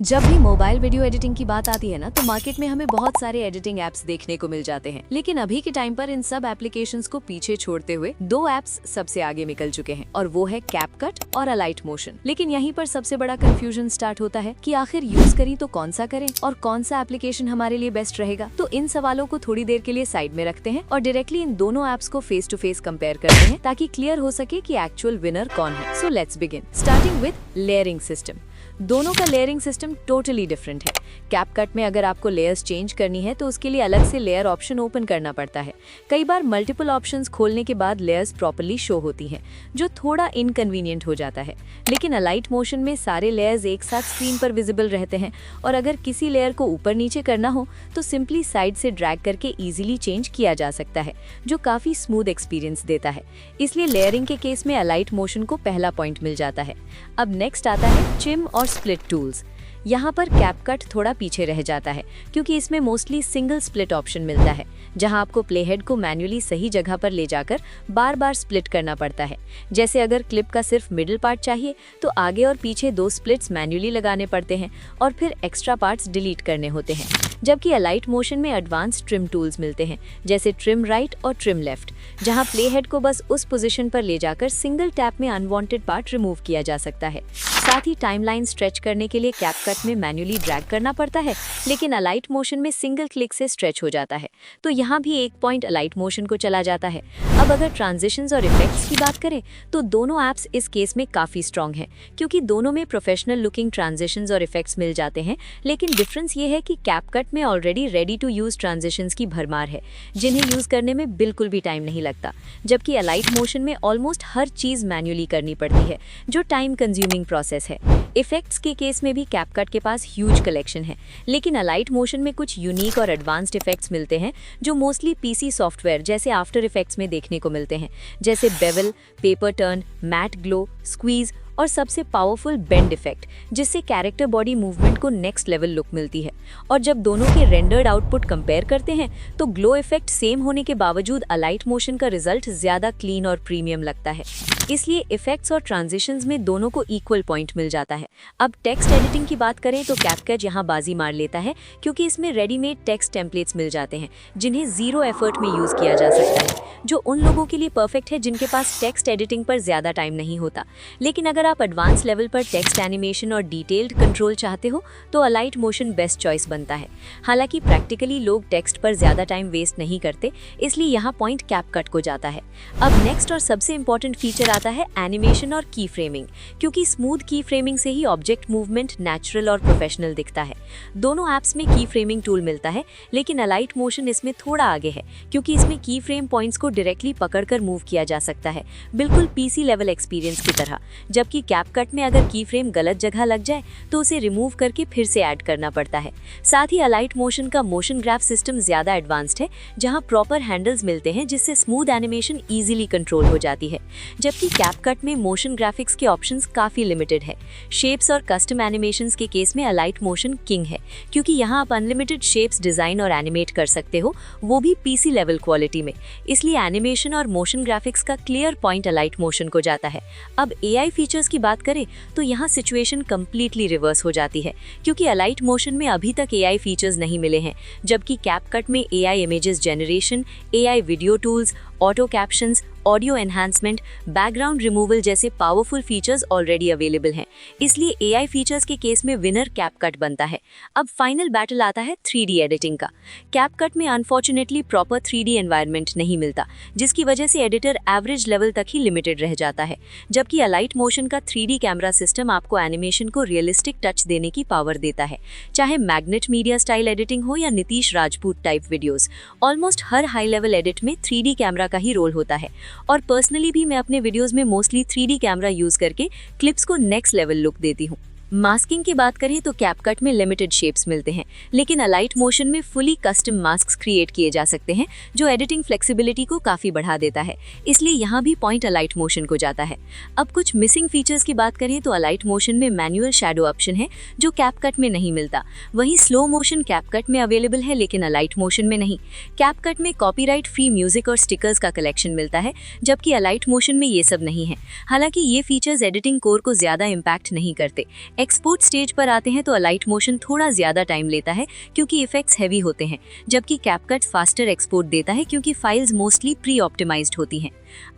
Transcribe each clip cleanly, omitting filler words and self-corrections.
जब भी mobile video editing की बात आती है ना, तो मार्केट में हमें बहुत सारे एडिटिंग एप्स देखने को मिल जाते हैं। लेकिन अभी के टाइम पर इन सब एप्लीकेशंस को पीछे छोड़ते हुए दो एप्स सबसे आगे निकल चुके हैं, और वो है कैपकट और अलाइट मोशन। लेकिन यहीं पर सबसे बड़ा कंफ्यूजन स्टार्ट होता है कि आखिर यूज करें तो कौन सा करें और कौन सा एप्लीकेशन हमारे लिए बेस्ट रहेगा। तो इन सवालों को थोड़ी देर के लिए साइड में रखते हैं और डायरेक्टली इन दोनों एप्स को फेस टू फेस कंपेयर करते हैं, ताकि क्लियर हो सके कि एक्चुअल विनर कौन है। So let's begin, starting with layering system. दोनों का लेयरिंग सिस्टम टोटली डिफरेंट है। कैपकट में अगर आपको लेयर्स चेंज करनी है तो उसके लिए अलग से लेयर ऑप्शन ओपन करना पड़ता है। कई बार मल्टीपल ऑप्शंस खोलने के बाद लेयर्स प्रॉपर्ली शो होती हैं, जो थोड़ा इनकन्वीनियंट हो जाता है। लेकिन अलाइट मोशन में सारे लेयर्स एक साथ स्क्रीन पर विजिबल रहते हैं, और अगर किसी लेयर को ऊपर नीचे करना हो तो सिंपली साइड से ड्रैग करके इजीली चेंज किया जा सकता है, जो काफी स्मूथ एक्सपीरियंस देता है। इसलिए लेयरिंग के केस में अलाइट मोशन को पहला पॉइंट मिल जाता है। अब नेक्स्ट आता है ट्रिम और स्प्लिट टूल्स। यहाँ पर कैपकट थोड़ा पीछे रह जाता है, क्योंकि इसमें मोस्टली सिंगल स्प्लिट ऑप्शन मिलता है, जहाँ आपको प्लेहेड को मैन्युअली सही जगह पर ले जाकर बार बार स्प्लिट करना पड़ता है। जैसे अगर क्लिप का सिर्फ मिडिल पार्ट चाहिए तो आगे और पीछे दो स्प्लिट्स मैन्युअली लगाने पड़ते हैं और फिर एक्स्ट्रा पार्ट्स डिलीट करने होते हैं। जबकि अलाइट मोशन में एडवांस ट्रिम टूल्स मिलते हैं, जैसे ट्रिम राइट और ट्रिम लेफ्ट, जहां प्लेहेड को बस उस पोजीशन पर ले जाकर सिंगल टैप में अनवांटेड पार्ट रिमूव किया जा सकता है। साथ ही टाइमलाइन स्ट्रेच करने के लिए कैपकट में मैन्युअली ड्रैग करना पड़ता है, लेकिन अलाइट मोशन में सिंगल क्लिक से स्ट्रेच हो जाता है। तो यहाँ भी एक पॉइंट अलाइट मोशन को चला जाता है। अब अगर ट्रांजिशंस और इफेक्ट्स की बात करें तो दोनों ऐप्स इस केस में काफी स्ट्रॉन्ग हैं, क्योंकि दोनों में प्रोफेशनल लुकिंग ट्रांजिशंस और इफेक्ट्स मिल जाते हैं। लेकिन डिफरेंस ये है कि कैपकट में already ready to use transitions की भरमार है, जिन्हें यूज करने में बिल्कुल भी टाइम नहीं लगता, जबकि अलाइट मोशन में ऑलमोस्ट हर चीज मैन्युअली करनी पड़ती है, जो टाइम कंज्यूमिंग प्रोसेस है। इफेक्ट्स के केस में भी कैपकट के पास ह्यूज कलेक्शन है, लेकिन अलाइट मोशन में कुछ यूनिक और एडवांस्ड इफेक्ट्स मिलते हैं, जो मोस्टली पीसी सॉफ्टवेयर जैसे आफ्टर इफेक्ट्स में देखने को मिलते हैं, जैसे bevel, paper turn, matte glow, squeeze और सबसे पावरफुल बेंड इफेक्ट, जिससे कैरेक्टर बॉडी मूवमेंट को नेक्स्ट लेवल लुक मिलती है। और जब दोनों के रेंडर्ड आउटपुट कंपेयर करते हैं तो ग्लो इफेक्ट सेम होने के बावजूद अलाइट मोशन का रिजल्ट ज्यादा क्लीन और प्रीमियम लगता है। इसलिए इफेक्ट्स और ट्रांजिशंस में दोनों को इक्वल पॉइंट मिल जाता है। अब टेक्स्ट एडिटिंग की बात करें तो कैपकट यहाँ बाजी मार लेता है, क्योंकि इसमें रेडीमेड टेक्स्ट टेम्पलेट्स मिल जाते हैं, जिन्हें जीरो एफर्ट में यूज किया जा सकता है, जो उन लोगों के लिए परफेक्ट है जिनके पास टेक्स्ट एडिटिंग पर ज्यादा टाइम नहीं होता। लेकिन अगर आप एडवांस लेवल पर टेक्स्ट एनिमेशन और डिटेल्ड कंट्रोल चाहते हो तो अलाइट मोशन बेस्ट चॉइस बनता है। हालांकि प्रैक्टिकली लोग टेक्स्ट पर ज्यादा टाइम वेस्ट नहीं करते, इसलिए यहाँ पॉइंट कैपकट को जाता है। अब नेक्स्ट और सबसे इंपॉर्टेंट फीचर आता है एनिमेशन और की फ्रेमिंग, क्योंकि स्मूथ की फ्रेमिंग से ही ऑब्जेक्ट मूवमेंट नेचुरल और प्रोफेशनल दिखता है। दोनों ऐप्स में की फ्रेमिंग टूल मिलता है, लेकिन अलाइट मोशन इसमें थोड़ा आगे है, क्योंकि इसमें की फ्रेम पॉइंट्स को डायरेक्टली पकड़कर मूव किया जा सकता है, बिल्कुल पीसी लेवल एक्सपीरियंस की तरह। जबकि कैपकट में अगर की फ्रेम गलत जगह लग जाए तो उसे रिमूव करके फिर से ऐड करना पड़ता है। साथ ही अलाइट मोशन का मोशन ग्राफ सिस्टम ज्यादा एडवांस्ड है, जहां प्रॉपर हैंडल्स मिलते हैं, जिससे स्मूथ एनिमेशन इजीली कंट्रोल हो जाती है। जबकि कैपकट में मोशन ग्राफिक्स के ऑप्शंस काफी लिमिटेड है। शेप्स और कस्टम एनिमेशंस के केस में अलाइट मोशन किंग है, क्योंकि यहाँ आप अनलिमिटेड शेप्स डिजाइन और एनिमेट कर सकते हो, वो भी पीसी लेवल क्वालिटी में। इसलिए एनिमेशन और मोशन ग्राफिक्स का क्लियर पॉइंट अलाइट मोशन को जाता है। अब एआई फीचर्स की बात करें तो यहाँ सिचुएशन कंप्लीटली रिवर्स हो जाती है, क्योंकि अलाइट मोशन में अभी तक एआई फीचर्स नहीं मिले हैं, जबकि कैपकट में AI images generation, AI video tools, auto captions, audio enhancement, background removal जैसे पावरफुल फीचर्स ऑलरेडी अवेलेबल हैं। इसलिए एआई फीचर्स के केस में विनर कैपकट बनता है। अब फाइनल बैटल आता है 3D एडिटिंग का। कैपकट में अनफॉर्चुनेटली प्रॉपर 3D एनवायरनमेंट नहीं मिलता, जिसकी वजह से एडिटर एवरेज लेवल तक ही लिमिटेड रह जाता है। जबकि अलाइट मोशन का 3D कैमरा सिस्टम आपको एनिमेशन को रियलिस्टिक टच देने की पावर देता है। चाहे मैग्नेट मीडिया स्टाइल एडिटिंग हो या Nitish Rajput type videos, almost हर हाई लेवल एडिट में 3D कैमरा का ही रोल होता है। और पर्सनली भी मैं अपने वीडियोस में मोस्टली 3D कैमरा यूज करके क्लिप्स को नेक्स्ट लेवल लुक देती हूँ। मास्किंग की बात करें तो कैपकट में लिमिटेड शेप्स मिलते हैं, लेकिन अलाइट मोशन में फुली कस्टम मास्क्स क्रिएट किए जा सकते हैं, जो एडिटिंग फ्लेक्सिबिलिटी को काफी बढ़ा देता है। इसलिए यहाँ भी पॉइंट अलाइट मोशन को जाता है। अब कुछ मिसिंग फीचर्स की बात करें तो अलाइट मोशन में मैनुअल शैडो ऑप्शन है, जो कैपकट में नहीं मिलता। वहीं स्लो मोशन कैपकट में अवेलेबल है, लेकिन अलाइट मोशन में नहीं। कैपकट में कॉपीराइट फ्री म्यूजिक और स्टिकर्स का कलेक्शन मिलता है, जबकि अलाइट मोशन में ये सब नहीं है। हालांकि ये फीचर्स एडिटिंग कोर को ज्यादा इम्पैक्ट नहीं करते। एक्सपोर्ट स्टेज पर आते हैं तो अलाइट मोशन थोड़ा ज्यादा टाइम लेता है क्योंकि इफेक्ट्स हैवी होते हैं, जबकि कैपकट फास्टर एक्सपोर्ट देता है क्योंकि फाइल्स मोस्टली प्री ऑप्टिमाइज्ड होती हैं।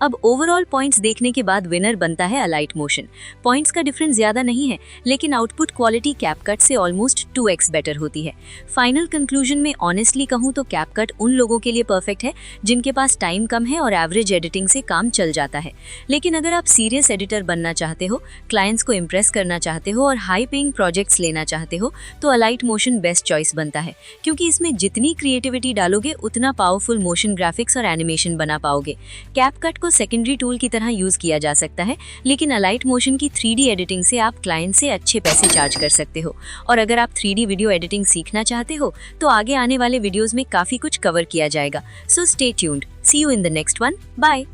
अब ओवरऑल पॉइंट्स देखने के बाद विनर बनता है अलाइट मोशन। पॉइंट्स का डिफरेंस ज्यादा नहीं है, लेकिन आउटपुट क्वालिटी कैपकट से ऑलमोस्ट 2x बेटर होती है। फाइनल कंक्लूजन में ऑनेस्टली कहूँ तो कैपकट उन लोगों के लिए परफेक्ट है जिनके पास टाइम कम है और एवरेज एडिटिंग से काम चल जाता है। लेकिन अगर आप सीरियस एडिटर बनना चाहते हो, क्लाइंट्स को इम्प्रेस करना चाहते हो और हाई पेइंग प्रोजेक्ट्स लेना चाहते हो तो अलाइट मोशन बेस्ट चॉइस बनता है, क्योंकि इसमें जितनी क्रिएटिविटी डालोगे उतना पावरफुल मोशन ग्राफिक्स और एनिमेशन बना पाओगे। कैपकट को सेकेंडरी टूल की तरह यूज किया जा सकता है, लेकिन अलाइट मोशन की 3D एडिटिंग से आप क्लाइंट से अच्छे पैसे चार्ज कर सकते हो। और अगर आप 3D वीडियो एडिटिंग सीखना चाहते हो तो आगे आने वाले वीडियोस में काफी कुछ कवर किया जाएगा। So stay tuned. See you in the next one. Bye.